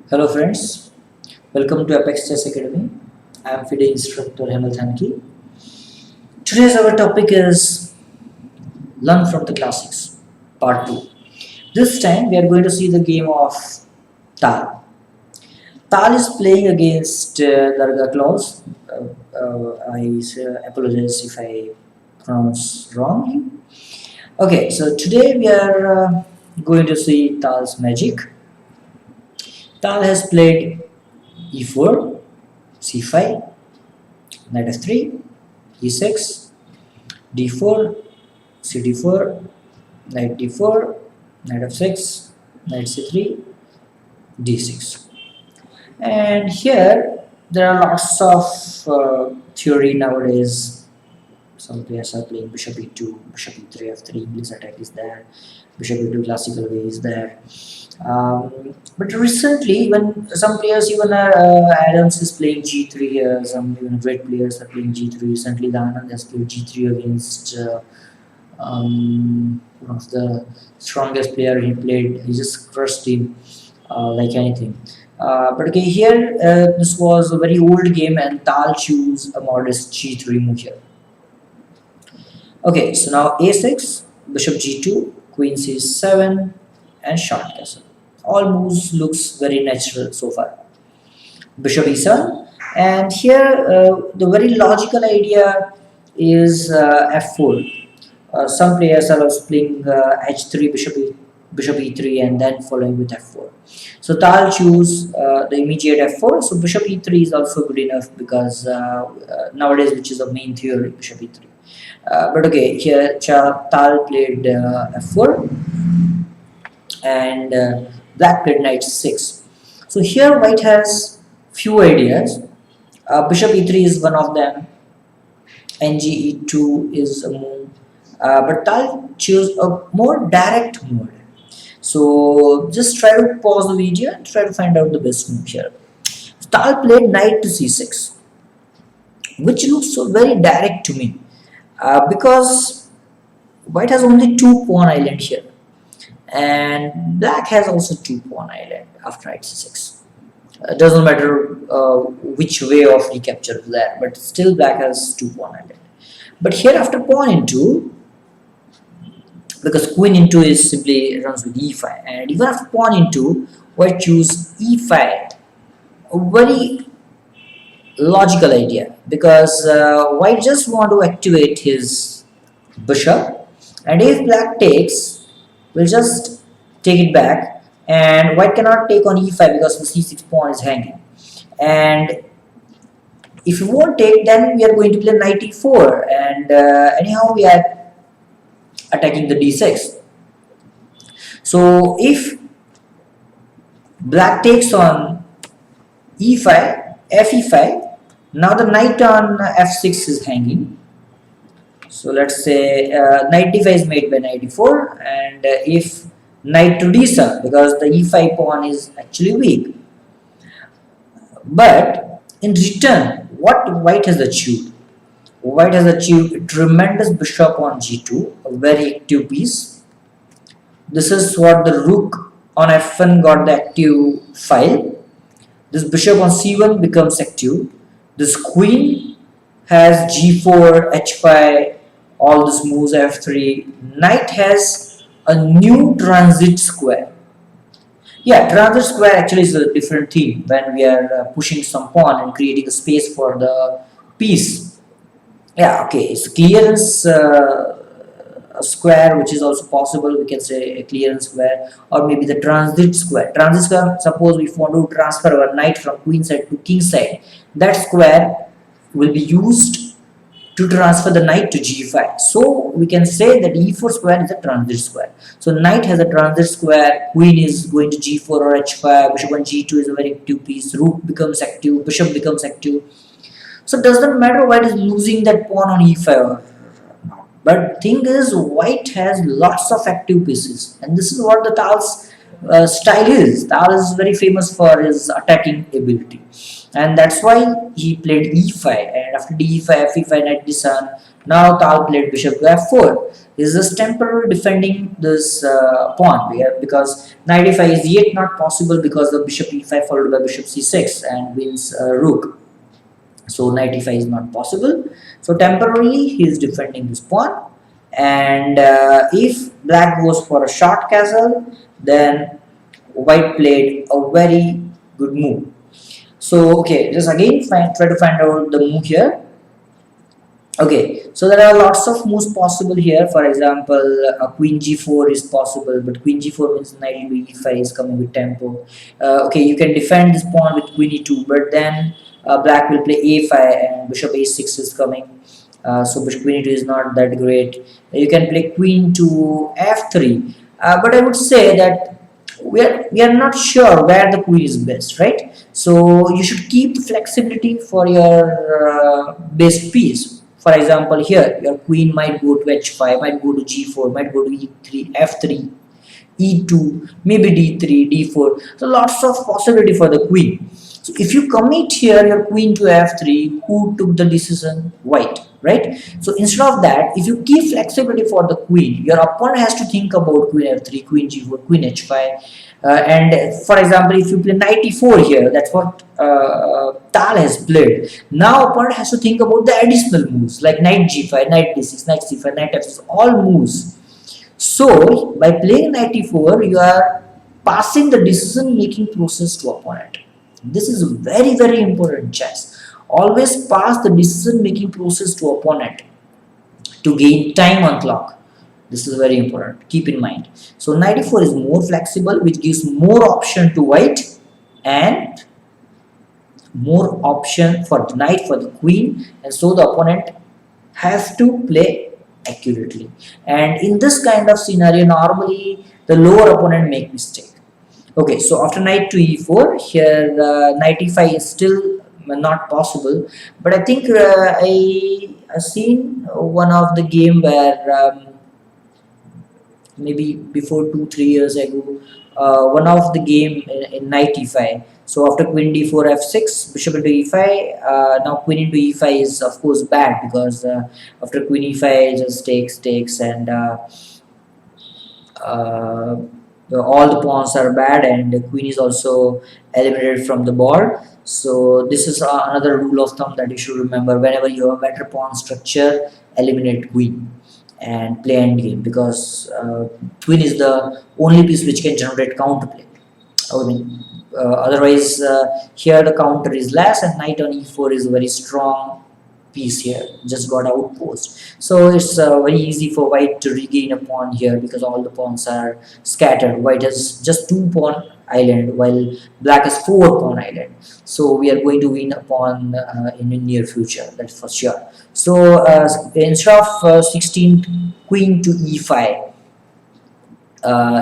Hello friends, welcome to Apex Chess Academy. I am FIDE instructor Hemal Thanki. Today's our topic is Learn from the Classics, Part 2. This time we are going to see the game of Tal. Tal is playing against Durga Claus. I apologize if I pronounce wrongly. Okay, so today we are going to see Tal's magic. Tal has played e4, c5, knight f3, e6, d4, cd4, knight d4, knight f6, knight c3, d6. And here there are lots of theory nowadays. Some players are playing bishop e2, bishop e3, f3, English attack is there, bishop e2 classical way is there. But recently, even some players, even Adams is playing g3 here. Some even great players are playing g3. Recently, the Anand has played g3 against one of the strongest player he played. He just crushed him like anything. But okay, here this was a very old game, and Tal choose a modest g3 move here. Okay, so now a6, bishop g2, queen c7, and short castle. All moves looks very natural so far. Bishop e7, and here the very logical idea is f4. Some players are also playing h3, bishop e3, and then following with f4. So Tal choose the immediate f4. So bishop e3 is also good enough because nowadays, which is a main theory, bishop e3. But okay, here Tal played f4 and black played knight 6. So here white has few ideas. Bishop e3 is one of them. Ng e2 is a move. But Tal choose a more direct mode. So just try to pause the video and try to find out the best move here. Tal played knight to c6, which looks so very direct to me. Because white has only two pawn island here, and black has also two pawn island after knight c6. It doesn't matter which way of recapture is there, but still black has two pawn island. But here after pawn into, because queen into is simply runs with e5, and even after pawn into, white choose e5. A very logical idea, because white just want to activate his bishop, and if black takes, we'll just take it back, and white cannot take on e5 because the c6 pawn is hanging. And if you won't take, then we are going to play knight e4, and anyhow we are attacking the d6. So if black takes on e5, fe5, now the knight on f6 is hanging. So let's say knight d5 is made by knight d4, and if knight to d7, because the e5 pawn is actually weak. But in return, what white has achieved? White has achieved a tremendous bishop on g2, a very active piece. This is what the rook on f1 got the active file. This bishop on c1 becomes active. This queen has g4, h5, all these moves, f3. Knight has a new transit square. Yeah, transit square actually is a different thing when we are pushing some pawn and creating a space for the piece. Yeah, okay, it's clearance a square, which is also possible. We can say a clearance square, or maybe the transit square. Transit square, suppose we want to transfer our knight from queen side to king side, that square will be used to transfer the knight to g5. So we can say that e4 square is a transit square. So knight has a transit square, queen is going to g4 or h5, bishop on g2 is a very active piece, rook becomes active, bishop becomes active. So it doesn't matter white is losing that pawn on e5 or not. But thing is, white has lots of active pieces, and this is what the Tal's style is. Tal is very famous for his attacking ability, and that's why he played e5. And after d5, fe5, knight d7. Now Tal played bishop to f4. is just temporarily defending this pawn here, because knight e5 is yet not possible because of bishop e5 followed by bishop c6 and wins rook. So knight e5 is not possible. So temporarily he is defending this pawn, and if black goes for a short castle, then white played a very good move. So okay, just again try to find out the move here. Okay, so there are lots of moves possible here. For example, a queen g4 is possible, but queen g4 means knight into e5 is coming with tempo. Okay, you can defend this pawn with queen e2, but then black will play a5 and bishop a6 is coming. So bishop queen e2 is not that great. You can play queen to f3, but I would say that we are not sure where the queen is best, right? So you should keep the flexibility for your best piece. For example, here your queen might go to h5, might go to g4, might go to e3, f3, e2, maybe d3, d4. So lots of possibility for the queen. So if you commit here your queen to f3, who took the decision? White, right? So instead of that, if you keep flexibility for the queen, your opponent has to think about queen f3, queen g4, queen h5. And for example, if you play knight e4 here, that's what Tal has played. Now opponent has to think about the additional moves like knight g5, knight d6, knight c5, knight f6, all moves. So by playing knight e4, you are passing the decision making process to opponent. This is very important chess. Always pass the decision making process to opponent to gain time on clock. This is very important. Keep in mind. So knight e4 is more flexible, which gives more option to white and more option for the knight, for the queen, and so the opponent has to play accurately. And in this kind of scenario, normally the lower opponent make mistake. Okay, so after knight to e4, here knight e5 is still not possible, but I think I have seen one of the game where maybe before 2 3 years ago, one of the game in knight e5. So after queen d4 f6, bishop into e5. Now queen into e5 is of course bad because after queen e5 it just takes and uh, all the pawns are bad and the queen is also eliminated from the board. So this is another rule of thumb that you should remember: whenever you have a better pawn structure, eliminate queen and play endgame, because queen is the only piece which can generate counterplay. I mean, otherwise here the counter is less, and knight on e4 is a very strong piece here, just got outpost. So it's very easy for white to regain a pawn here because all the pawns are scattered. White has just 2 pawn island while black has 4 pawn island. So we are going to win a pawn in the near future, that's for sure. So instead of 16 queen to e5,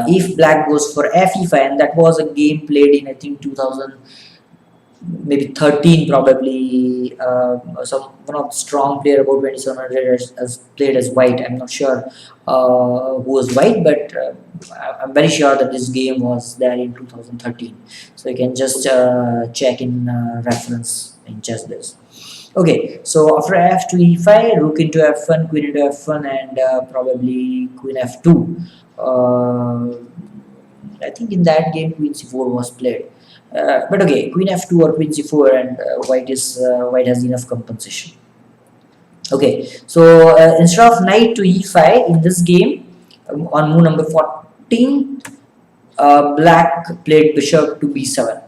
if black goes for f e5, and that was a game played in I think 2000 maybe 13 probably. Some one of the strong player about 2700 has played as white. I'm not sure who was white, but I'm very sure that this game was there in 2013. So you can just check in reference in chessbiz. Okay, so after f to e5, rook into f1, queen into f1, and probably queen f2. I think in that game queen c4 was played. But okay, queen f2 or queen c4, and white has enough compensation. Okay, so instead of knight to e5 in this game, on move number 14, black played bishop to b7,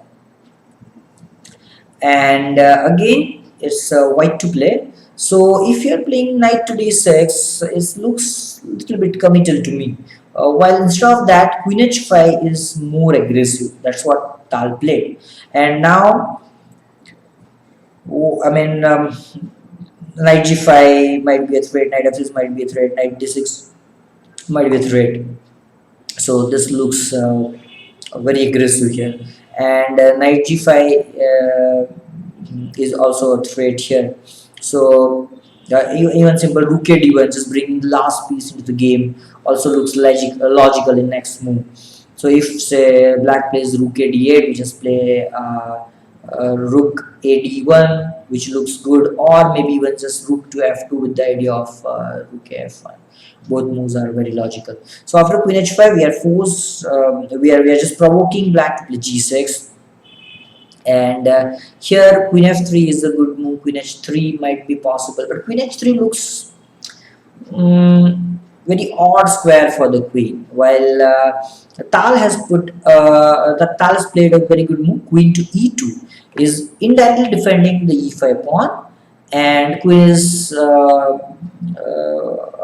and again it's white to play. So if you're playing knight to d6, it looks a little bit committal to me. While instead of that, queen h5 is more aggressive. That's what Tal played. And now, I mean, knight g5 might be a threat, knight f6 might be a threat, knight d6 might be a threat. So this looks very aggressive here. And knight g5 is also a threat here. So even simple rook d1, just bringing the last piece into the game, also looks logical in next move. So if say black plays rook d8, we just play rook ad1, which looks good, or maybe even just rook to f2 with the idea of rook f1. Both moves are very logical. So after queen h5, we are forced. We are just provoking black to play g6, and here queen f3 is a good move. Queen h3 might be possible, but queen h3 looks very odd square for the queen. While Tal has Tal has played a very good move. Queen to e2 is indirectly defending the e5 pawn, and queen is on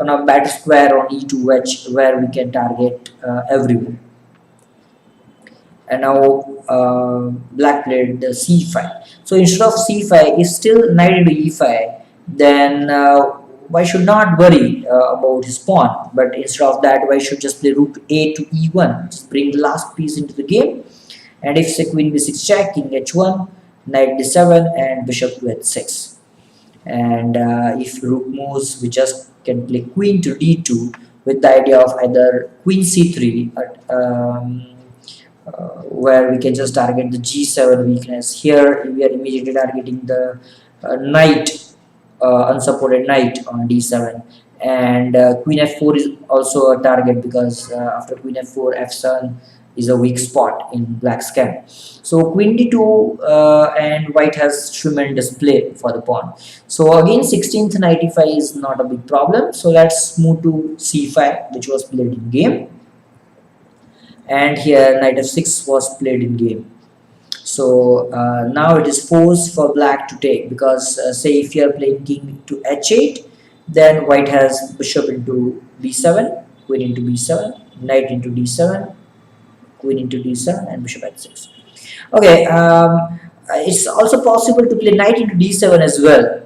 a bad square on e2, where we can target everywhere. And now black played the c5. So instead of c5 is still knight into e5, then why should not worry about his pawn, but instead of that why should just play rook a to e1, just bring the last piece into the game. And if say queen b6 check, king h1, knight d7, and bishop to h6. And if rook moves, we just can play queen to d2 with the idea of either queen c3 where we can just target the g7 weakness. Here we are immediately targeting the unsupported knight on d7, and queen f4 is also a target, because after queen f4, f7 is a weak spot in black's camp. So queen d2, and white has tremendous play for the pawn. So again 16th knight e5 is not a big problem. So let's move to c5, which was played in game, and here knight f6 was played in game. So now it is forced for black to take, because say if you are playing king to h8, then white has bishop into b7, queen into b7, knight into d7, queen into d7, and bishop h6. Okay, it's also possible to play knight into d7 as well,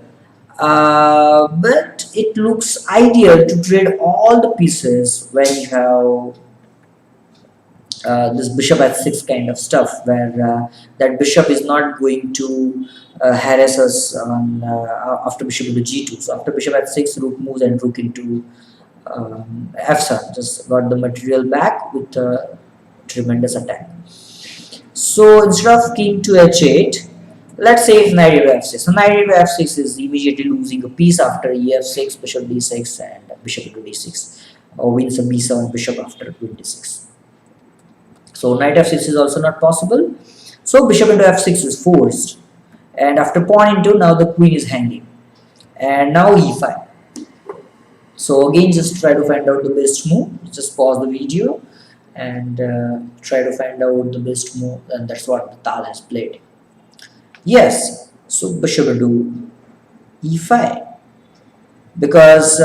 but it looks ideal to trade all the pieces when you have this bishop h6 kind of stuff, where that bishop is not going to harass us on after bishop into g2. So after bishop h6, rook moves and rook into f7, just got the material back with a tremendous attack. So instead of king to h8, let's say if knight into f6. So knight into f6 is immediately losing a piece after ef6, bishop d6, and bishop into d6, or wins a b7 bishop after queen d6. So knight f6 is also not possible. So bishop into f6 is forced, and after pawn into, now the queen is hanging, and now e5. So again, just try to find out the best move. Just pause the video and try to find out the best move, and that's what the Tal has played. Yes, so bishop into e5, because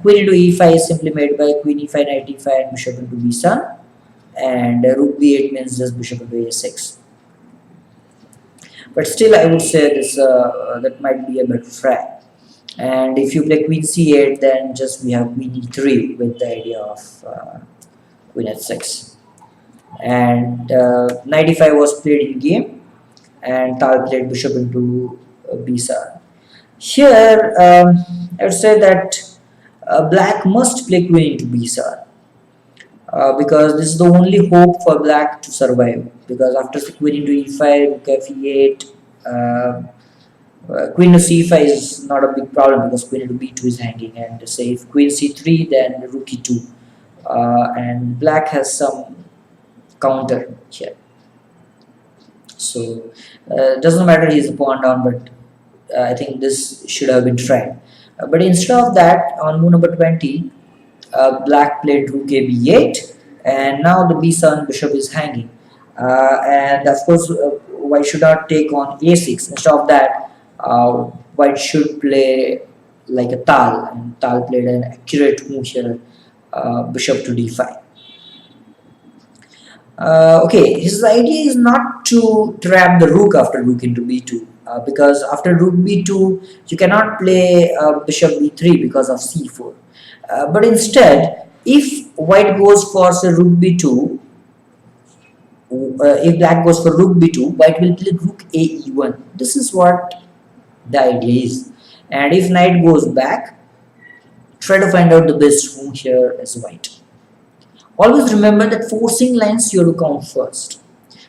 queen into e5 is simply made by queen e5, knight e5, and bishop into b7, and rook b8 means just bishop into a6. But still, I would say this that might be a better try. And if you play queen c8, then just we have queen e3 with the idea of queen h6. And knight e5 was played in game, and Tal played bishop into b7. Here, I would say that black must play queen into b7. Because this is the only hope for black to survive, because after queen into e5, rook f e8, queen to c5 is not a big problem, because queen into b2 is hanging, and say if queen c3, then rook e2, and black has some counter here. So doesn't matter he's a pawn down, but I think this should have been tried. But instead of that, on move number 20, black played rook a b8, and now the b7 bishop is hanging, and of course white should not take on a6. Instead of that, white should play like a Tal, and Tal played an accurate move here, bishop to d5. Okay, his idea is not to trap the rook after rook into b2, because after rook b2 you cannot play bishop b3 because of c4. But instead, if white goes for say rook b2, if black goes for rook b2, white will play rook a e1. This is what the idea is. And if knight goes back, try to find out the best move here as white. Always remember that forcing lines you have to count first.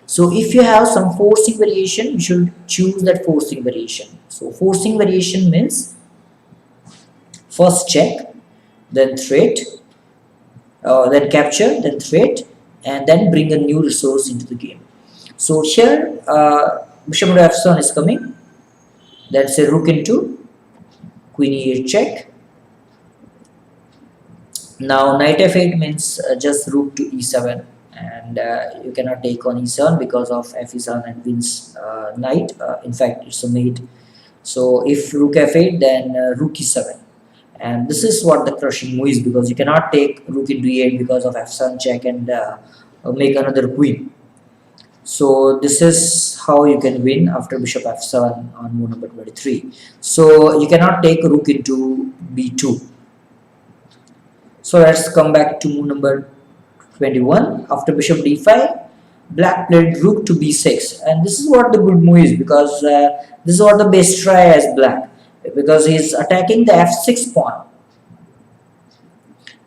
So if you have some forcing variation, you should choose that forcing variation. So forcing variation means first check, then threat, then capture, then threat, and then bring a new resource into the game. So here bishop into f7 is coming. Then say rook into queen e8 check. Now knight f8 means just rook to e7, and you cannot take on e7 because of f7 and wins knight. In fact, it's a mate. So if rook f8, then rook e7, and this is what the crushing move is, because you cannot take rook into e8 because of f7 check and make another queen. So this is how you can win after bishop f7 on move number 23. So you cannot take rook into b2. So let's come back to move number 21. After bishop d5, black played rook to b6, and this is what the good move is, because this is what the best try as black, because he's attacking the f6 pawn,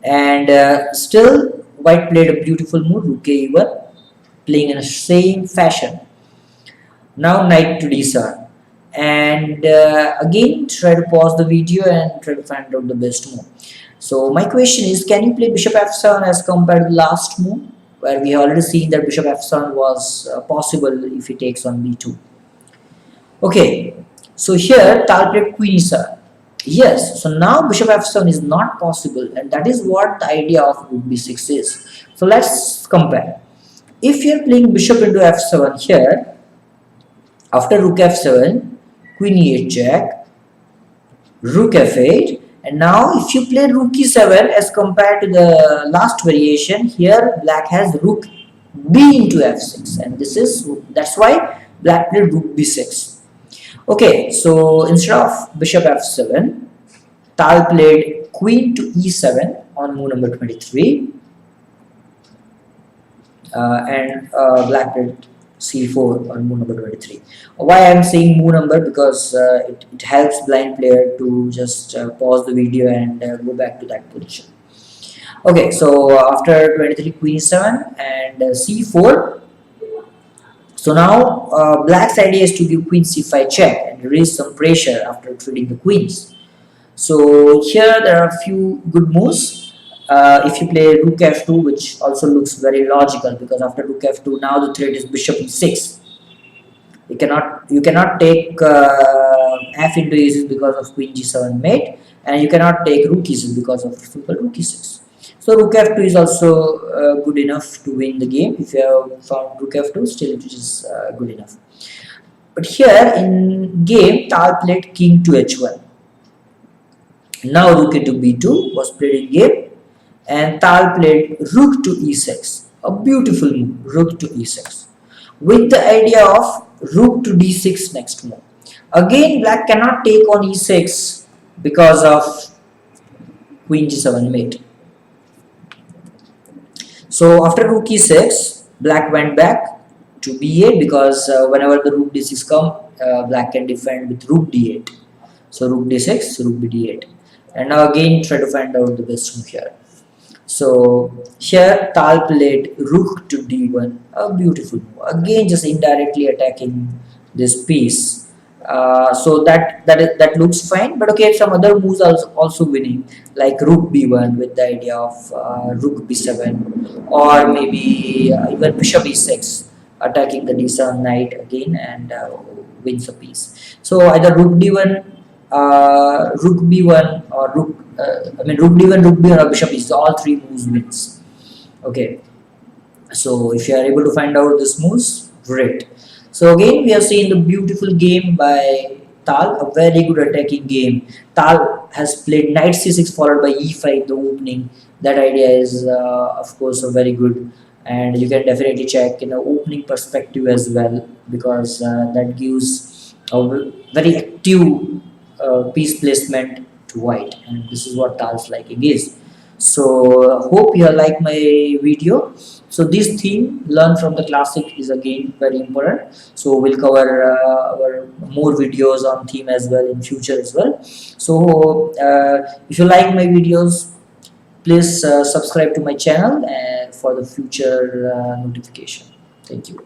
and still white played a beautiful move, rook a1, playing in the same fashion. Now knight to d7, and again try to pause the video and try to find out the best move. So my question is, can you play bishop f7 as compared to the last move, where we already seen that bishop f7 was possible if he takes on b2. Okay, so here Tal played queen e7. Yes, so now bishop f7 is not possible, and that is what the idea of rook b6 is. So let's compare. If you are playing bishop into f7 here, after rook f7, queen e8 check, rook f8, and now if you play rook e7 as compared to the last variation, here black has rook b into f6, and that's why black played rook b6. Okay, so instead of bishop f7, Tal played queen to e7 on move number 23, and black played c4 on move number 23. Why I am saying move number? Because it helps blind player to just pause the video and go back to that position. Okay, so after 23, queen e7 and c4. So now black's idea is to give queen c5 check and release some pressure after trading the queens. So here there are a few good moves. If you play rook f2, which also looks very logical, because after rook f2 now the threat is bishop e6. You cannot take f into e6 because of queen g7 mate, and you cannot take rook e6 because of simple rook e6. So rook f2 is also good enough to win the game. If you have found rook f2, still it is good enough. But here in game, Tal played king to h1. Now rook into b2 was played in game, and Tal played rook to e6. A beautiful move, rook to e6, with the idea of rook to d6 next move. Again, black cannot take on e6 because of queen g7 mate. So after rook e6, black went back to b8, because whenever the rook d6 come, black can defend with rook d8. So rook d6, rook d8, and now again try to find out the best move here. So here Tal played rook to d1, a beautiful move. Again, just indirectly attacking this piece. So that looks fine, but okay, some other moves are also winning, like rook b1 with the idea of rook b7, or maybe even bishop e6, attacking the d7 knight again, and wins a piece. So either rook d1, rook b1, or rook d1, rook b1, or bishop e6, all three moves wins. Okay, so if you are able to find out this moves, great. So again, we have seen the beautiful game by Tal, a very good attacking game. Tal has played knight c6 followed by e5, the opening. That idea is of course very good, and you can definitely check in the opening perspective as well, because that gives a very active piece placement to white, and this is what Tal's liking is. So hope you like my video. So this theme, learn from the classic, is again very important. So we'll cover our more videos on theme as well in future as well. So if you like my videos, please subscribe to my channel for the future notification. Thank you.